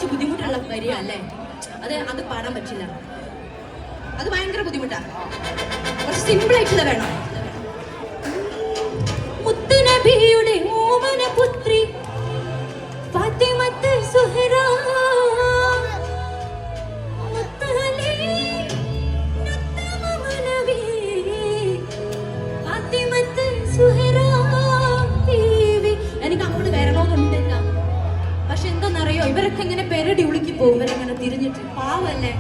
കുറച്ച് ബുദ്ധിമുട്ടുള്ള വരികയല്ലേ, അത് പാടാൻ പറ്റില്ല. അത് ഭയങ്കര ബുദ്ധിമുട്ടാണ്. കുറച്ച് സിമ്പിൾ ആയിട്ടുള്ള വേണം. മുത്തുനബിയുടെ ഓമന പുത്രി ഫാത്തിമത്ത് സുഹ്റാ, എനിക്ക് അങ്ങോട്ട് വരണമെന്നുണ്ട്. പക്ഷെ എന്താണെന്നറിയോ, ഇവരൊക്കെ ഇങ്ങനെ പെരടി ഉളുക്കി പോകും. ഇവരെങ്ങനെ തിരിഞ്ഞിട്ട് പാവല്ലേ.